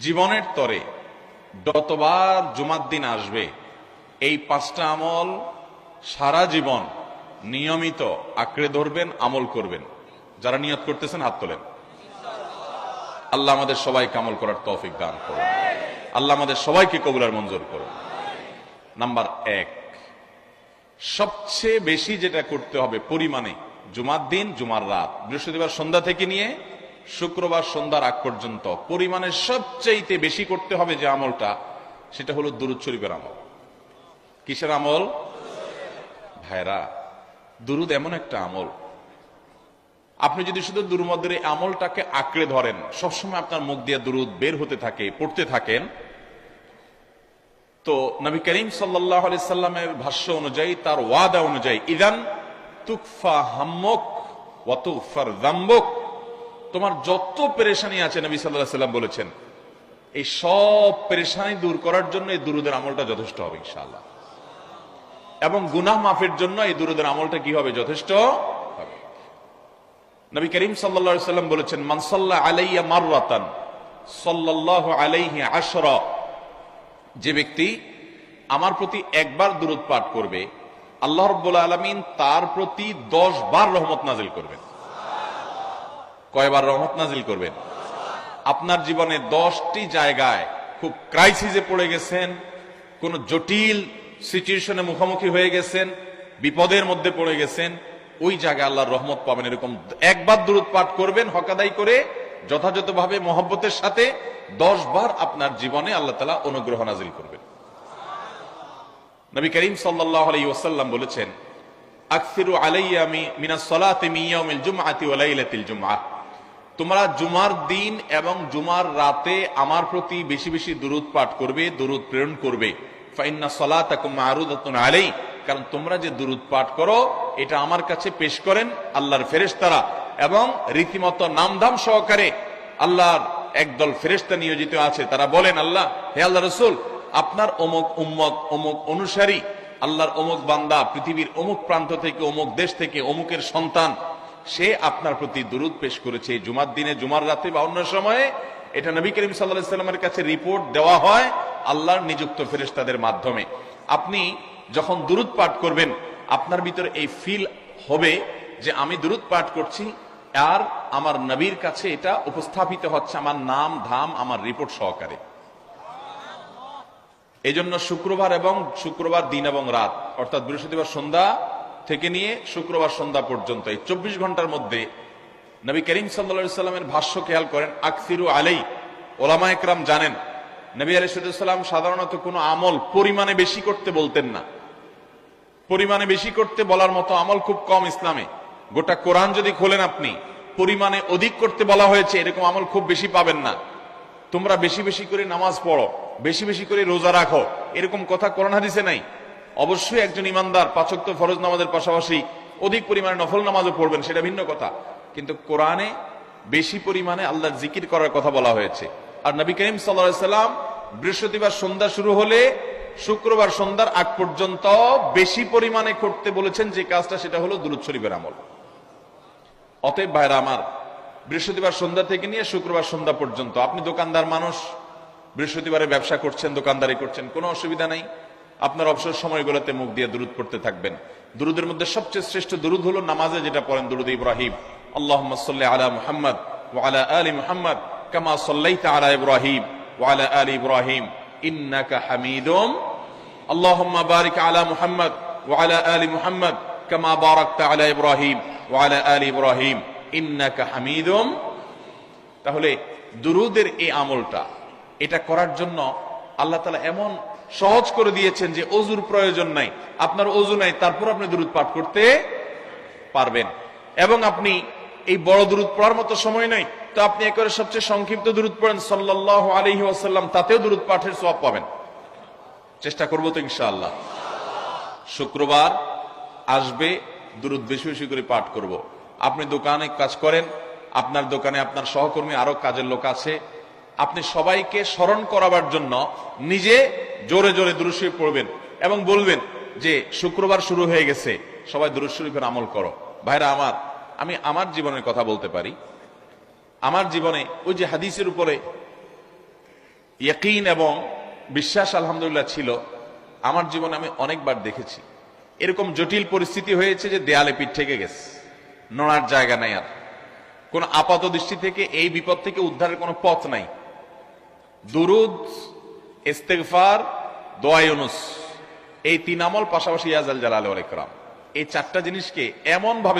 জীবনের তরে যতবার জুমার দিন আসবে এই পাঁচটা আমল সারা জীবন নিয়মিত আঁকড়ে ধরবেন, আমল করবেন। যারা নিয়ত করতেছেন হাত তোলেন। আল্লাহ আমাদের সবাইকে আমল করার তৌফিক দান করুন। আল্লাহ আমাদের সবাইকে কবুল আর মঞ্জুর করুন। নাম্বার 1, সবচেয়ে বেশি যেটা করতে হবে পরিমাণে, জুমার দিন, জুমার রাত, বৃহস্পতিবার সন্ধ্যা থেকে নিয়ে শুক্রবার সন্ধ্যার আগ পর্যন্ত পরিমাণে সবচেয়ে বেশি করতে হবে যে আমলটা, সেটা হলো দুরূদ শরীফের আমল। কিসের আমল? ভাইরা, দুরূদ এমন একটা আমল, আপনি যদি শুধু দুরূদের এই আমলটাকে আঁকড়ে ধরেন, সবসময় আপনার মুখ দিয়ে দুরূদ বের হতে থাকে, পড়তে থাকেন, তো নবী করিম সাল্লাল্লাহু আলাইহি সাল্লামের ভাষ্য অনুযায়ী, তার ওয়াদা অনুযায়ী, ইদান তুকফা হাম্মুক ওয়া তুগফার যামবুক, তোমার যত পেরেশানি আছে নবী সাল্লাল্লাহু আলাইহি সাল্লাম বলেছেন, এই সব পেরেশানি দূর করার জন্য এই দুরূদের আমলটা যথেষ্ট হবে ইনশাআল্লাহ। এবং গুনাহ মাফের জন্য এই দুরূদের আমলটা কি হবে? যথেষ্ট হবে। নবী করিম সাল্লাল্লাহু আলাইহি সাল্লাম বলেছেন, মান সাল্লা আলাইয়া মাররাতান সাল্লাল্লাহু আলাইহি আশরা, যে ব্যক্তি আমার প্রতি একবার দুরূদ পাঠ করবে, আল্লাহ রাব্বুল আলামিন তার প্রতি 10 বার রহমত নাজিল করবেন। কয়বার রহমত নাজিল করবেন? আপনার জীবনে 10টি জায়গায় খুব ক্রাইসিসে পড়ে গেছেন, কোন জটিল সিচুয়েশনে মুখোমুখি হয়ে গেছেন, বিপদের মধ্যে পড়ে গেছেন, ওই জায়গায় আল্লাহর রহমত পাবেন। এরকম একবার দুরূদ পাঠ করবেন হকাদাই করে, যথাযথভাবে মহব্বতের সাথে 10 বার আপনার জীবনে আল্লাহ তাআলা অনুগ্রহ নাজিল করবেন। নবী করিম সাল্লাল্লাহু আলাইহি ওয়াসাল্লাম বলেছেন, আকসিরু আলাইয়া মিনাস সালাতি মিন ইয়াউমিল জুমআতি ওয়া লাইলাতিল জুমআহ, তোমরা জুমার দিন এবং জুমার রাতে আমার প্রতি বেশি বেশি দুরূদ পাঠ করবে, দুরূদ প্রেরণ করবে। ফাইন্না সালাতাকুম মা'রুদাতুন আলাই, কারণ তোমরা যে দুরূদ পাঠ করো এটা আমার কাছে পেশ করেন আল্লাহর ফেরেশতারা, এবং রীতিমতো নামধাম সহকারে আল্লাহর একদল ফেরেশতা নিয়োজিত আছে। তারা বলেন, আল্লাহ, হে আল্লাহ রাসূল, আপনার অমুক উম্মত, অমুক অনুসারী, আল্লাহর অমুক বান্দা, পৃথিবীর অমুক প্রান্ত থেকে, অমুক দেশ থেকে, অমুকের সন্তান, সে আপনার প্রতি দুরূদ পেশ করেছে জুমার দিনে, জুমার রাতে বা অন্য সময়ে। এটা নবী করিম সাল্লাল্লাহু আলাইহি সাল্লামের কাছে রিপোর্ট দেওয়া হয় আল্লাহর নিযুক্ত ফেরেশতাদের মাধ্যমে। আপনি যখন দুরূদ পাঠ করবেন, আপনার ভিতরে এই ফিল হবে যে আমি দুরূদ পাঠ করছি, আর আমার নবীর কাছে এটা উপস্থাপিত হচ্ছে আমার নাম ধাম, আমার রিপোর্ট সহকারে। এই জন্য শুক্রবার দিন এবং রাত, অর্থাৎ বৃহস্পতিবার সন্ধ্যা থেকে নিয়ে শুক্রবার সন্ধ্যা পর্যন্ত এই 24 ঘন্টার মধ্যে নবী করিম সাল্লাল্লাহু আলাইহি সাল্লামের ভাষ্য খেয়াল করেন, আকসিরু আলাই। ওলামা একরাম জানেন, নবী আলাইহিস সালাম সাধারণত কোনো আমল পরিমাণে বেশি করতে বলতেন না। পরিমাণে বেশি করতে বলার মতো আমল খুব কম ইসলামে। গোটা কোরআন যদি খোলেন আপনি, পরিমাণে অধিক করতে বলা হয়েছে এরকম আমল খুব বেশি পাবেন না। তোমরা বেশি বেশি করে নামাজ পড়ো, বেশি বেশি করে রোজা রাখো, এরকম কথা কোরআন হাদিসে নাই। অবশ্যই একজন ইমানদার 5 ওয়াক্ত ফরজ নামাজের পাশাপাশি অধিক পরিমাণে নফল নামাজও পড়বেন, সেটা ভিন্ন কথা। কিন্তু কোরআনে বেশি পরিমাণে আল্লাহর জিকির করার কথা বলা হয়েছে। আর নবী করিম সাল্লাল্লাহু আলাইহি সাল্লাম বৃহস্পতিবার সন্ধ্যা শুরু হলে শুক্রবার সন্ধ্যার আগ পর্যন্ত বেশি পরিমাণে করতে বলেছেন যে কাজটা, সেটা হলো দুরূদ শরীফের আমল। অতএব ভাইরা আমার, বৃহস্পতিবার সন্ধ্যা থেকে নিয়ে শুক্রবার সন্ধ্যা পর্যন্ত, আপনি দোকানদার মানুষ, বৃহস্পতিবারে ব্যবসা করছেন, দোকানদারি করছেন, কোনো অসুবিধা নাই। আপনার অবসর সময়গুলোতে মুখ দিয়ে দুরূদ পড়তে থাকবেন। দুরূদের মধ্যে সবচেয়ে শ্রেষ্ঠ দুরূদ হলো নামাজে যেটা পড়েন, দুরূদ ইব্রাহিম। আল্লাহুম্মা সাল্লি আলা মুহাম্মদ ওয়া আলা আলি মুহাম্মদ কামা সাল্লাইতা আলা ইব্রাহিম ওয়া আলা আলি ইব্রাহিম ইন্নাকা হামিদুম, আল্লাহুম্মা বারিক আলা মুহাম্মদ ওয়া আলা আলি মুহাম্মদ কামা বারাকতা আলা ইব্রাহিম ওয়া আলা আলি ইব্রাহিম ইন্নাকা হামিদুম। তাহলে দুরূদের এই আমলটা, এটা করার জন্য আল্লাহ তাআলা এমন সহজ করে দিয়েছেন যে ওযুর প্রয়োজন নাই। আপনার ওযু নাই, তারপর আপনি দুরূদ পাঠ করতে পারবেন। এবং আপনি এই বড় দুরূদ পড়ার মতো সময় নাই, তো আপনি একেবারে সবচেয়ে সংক্ষিপ্ত দুরূদ পড়েন সাল্লাল্লাহু আলাইহি ওয়াসাল্লাম, তাতেও দুরূদ পাঠের সওয়াব পাবেন। চেষ্টা করব তো ইনশাআল্লাহ। শুক্রবার আসবে, দুরূদ বেশি বেশি করে পাঠ করব। আপনি দোকানে কাজ করেন, আপনার দোকানে আপনার সহকর্মী আরো কাজের লোক আছে, আপনি সবাইকে স্মরণ করাবার জন্য নিজে জোরে জোরে দুরূদ শরীফ পড়বেন এবং বলবেন যে শুক্রবার শুরু হয়ে গেছে, সবাই দুরূদ শরীফের আমল করো। ভাইরা আমার, আমি আমার জীবনের কথা বলতে পারি। আমার জীবনে ওই যে হাদিসের উপরে ইয়াকিন এবং বিশ্বাস আলহামদুলিল্লাহ ছিল। আমার জীবনে আমি অনেকবার দেখেছি এরকম জটিল পরিস্থিতি হয়েছে যে দেয়ালে পিঠ থেকে গেছে, নড়ার জায়গা নাই, আর কোন আপাত দৃষ্টি থেকে এই বিপদ থেকে উদ্ধারের কোনো পথ নাই। দুরুদ, ইস্তেগফার, দোয়া ইউনুস, এই তিন আমল পাশাপাশি ইয়াজাল জালাল ওয়াল ইকরাম, এই চারটা জিনিসকে এমন ভাবে